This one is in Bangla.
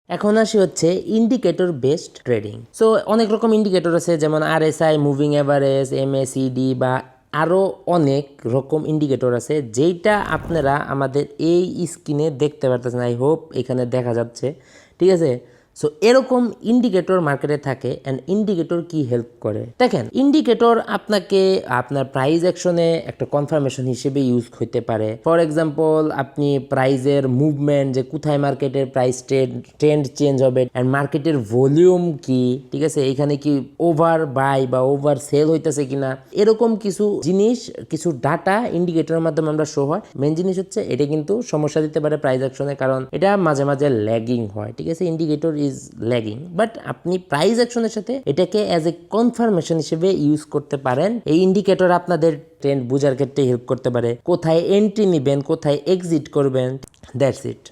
এখন আসি হচ্ছে ইন্ডিকেটর বেসড ট্রেডিং। সো অনেক রকম ইন্ডিকেটর আছে, যেমন আরএসআই, মুভিং এভারেজ, এমএসিডি বা আরও অনেক রকম ইন্ডিকেটর আছে, যেইটা আপনারা আমাদের এই স্ক্রিনে দেখতে পারতেছেন। আই হোপ এখানে দেখা যাচ্ছে, ঠিক আছে। সো এরকম ইন্ডিকেটর মার্কেটে থাকে। অ্যান্ড ইন্ডিকেটর কি হেল্প করে দেখেন, ইন্ডিকেটর আপনাকে আপনার প্রাইস অ্যাকশনে একটা কনফার্মেশন হিসেবে ইউজ হতে পারে। ফর এক্সাম্পল, আপনি প্রাইজের মুভমেন্ট, যে কোথায় মার্কেটের প্রাইস ট্রেন্ড চেঞ্জ হবে, অ্যান্ড মার্কেটের ভলিউম কি, ঠিক আছে, এখানে কি ওভার বাই বা ওভার সেল হইতেছে কিনা, এরকম কিছু জিনিস, কিছু ডাটা ইন্ডিকেটরের মাধ্যমে আমরা শো হয়। মেন জিনিস হচ্ছে এটা কিন্তু সমস্যা দিতে পারে প্রাইস অ্যাকশনে, কারণ এটা মাঝে মাঝে ল্যাগিং হয়, ঠিক আছে। ইন্ডিকেটর ইজ ল্যাগিং, বাট আপনি প্রাইস অ্যাকশনের সাথে এটাকে অ্যাজ এ কনফার্মেশন হিসেবে ইউজ করতে পারেন। এই ইন্ডিকেটর আপনাদের ট্রেন্ড বোঝার ক্ষেত্রে হেল্প করতে পারে, কোথায় এন্ট্রি নেবেন, কোথায় এক্সিট করবেন, দ্যাটস ইট।